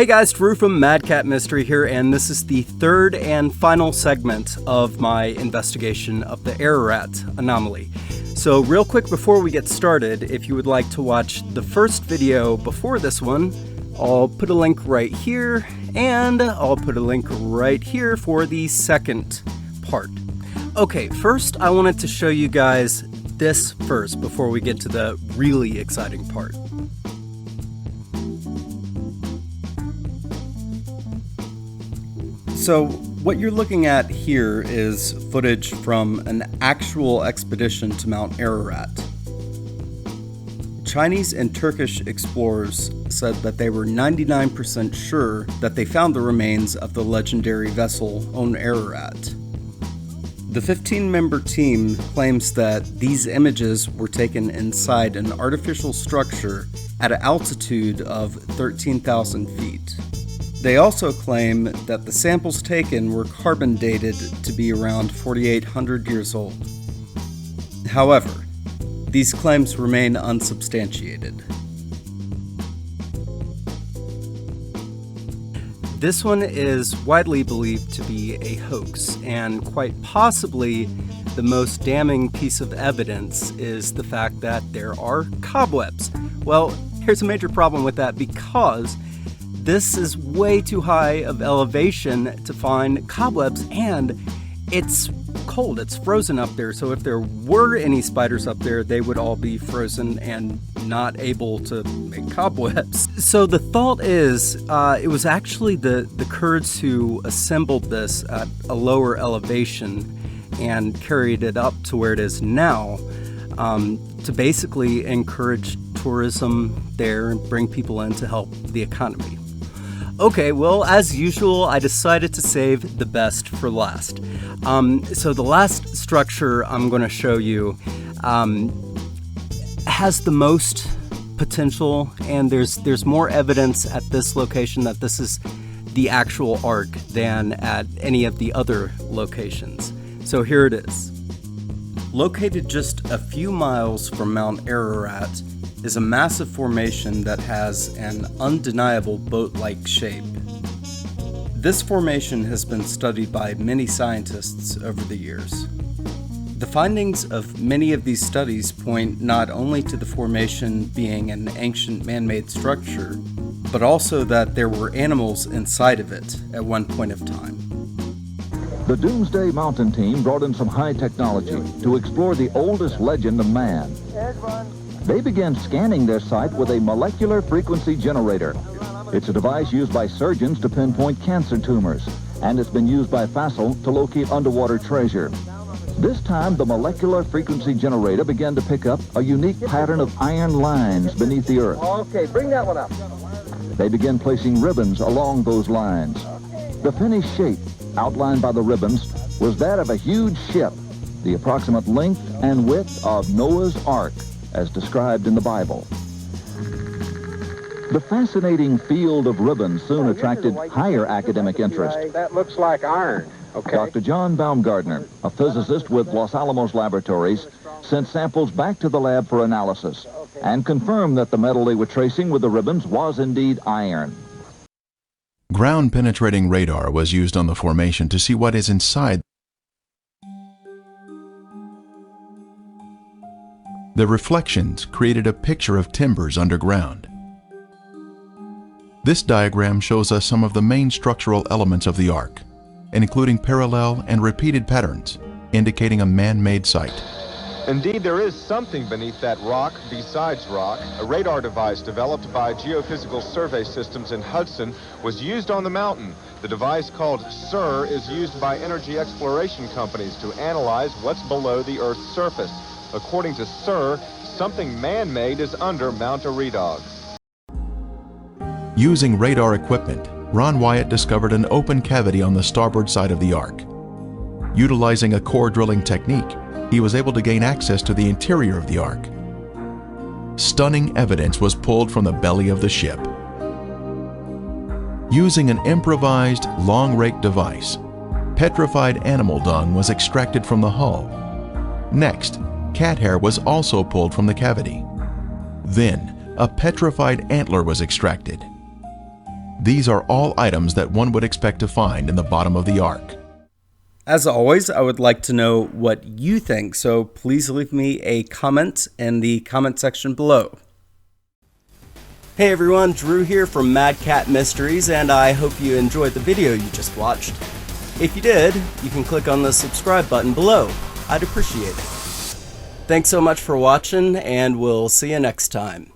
Hey guys, Drew from Mad Cat Mystery here, and this is the third and final segment of my investigation of the Ararat Anomaly. So real quick before we get started, if you would like to watch the first video before this one, I'll put a link right here, and I'll put a link right here for the second part. Okay, first I wanted to show you guys this first before we get to the really exciting part. So what you're looking at here is footage from an actual expedition to Mount Ararat. Chinese and Turkish explorers said that they were 99% sure that they found the remains of the legendary vessel on Ararat. The 15-member team claims that these images were taken inside an artificial structure at an altitude of 13,000 feet. They also claim that the samples taken were carbon dated to be around 4,800 years old. However, these claims remain unsubstantiated. This one is widely believed to be a hoax, and quite possibly the most damning piece of evidence is the fact that there are cobwebs. Well, here's a major problem with that because this is way too high of elevation to find cobwebs, and it's cold, it's frozen up there, so if there were any spiders up there, they would all be frozen and not able to make cobwebs. So the thought is, it was actually the Kurds who assembled this at a lower elevation and carried it up to where it is now, to basically encourage tourism there and bring people in to help the economy. Okay, well, as usual, I decided to save the best for last. So the last structure I'm going to show you has the most potential, and there's more evidence at this location that this is the actual Ark than at any of the other locations. So here it is. Located just a few miles from Mount Ararat is a massive formation that has an undeniable boat-like shape. This formation has been studied by many scientists over the years. The findings of many of these studies point not only to the formation being an ancient man-made structure, but also that there were animals inside of it at one point of time. The Doomsday Mountain team brought in some high technology to explore the oldest legend of man. They began scanning their site with a molecular frequency generator. It's a device used by surgeons to pinpoint cancer tumors, and it's been used by FASL to locate underwater treasure. This time, the molecular frequency generator began to pick up a unique pattern of iron lines beneath the earth. Okay, bring that one up. They began placing ribbons along those lines. The finished shape, outlined by the ribbons, was that of a huge ship, the approximate length and width of Noah's Ark, as described in the Bible. The fascinating field of ribbons soon attracted higher academic interest. That looks like iron. Okay. Dr. John Baumgartner, a physicist with Los Alamos Laboratories, sent samples back to the lab for analysis and confirmed that the metal they were tracing with the ribbons was indeed iron. Ground-penetrating radar was used on the formation to see what is inside. The reflections created a picture of timbers underground. This diagram shows us some of the main structural elements of the Ark, including parallel and repeated patterns, indicating a man-made site. Indeed, there is something beneath that rock besides rock. A radar device developed by Geophysical Survey Systems in Hudson was used on the mountain. The device, called SIR, is used by energy exploration companies to analyze what's below the Earth's surface. According to SIR, something man-made is under Mount Ararat. Using radar equipment, Ron Wyatt discovered an open cavity on the starboard side of the Ark. Utilizing a core drilling technique, he was able to gain access to the interior of the Ark. Stunning evidence was pulled from the belly of the ship. Using an improvised long rake device, petrified animal dung was extracted from the hull. Next, cat hair was also pulled from the cavity. Then, a petrified antler was extracted. These are all items that one would expect to find in the bottom of the Ark. As always, I would like to know what you think, so please leave me a comment in the comment section below. Hey everyone, Drew here from Mad Cat Mysteries, and I hope you enjoyed the video you just watched. If you did, you can click on the subscribe button below. I'd appreciate it. Thanks so much for watching, and we'll see you next time.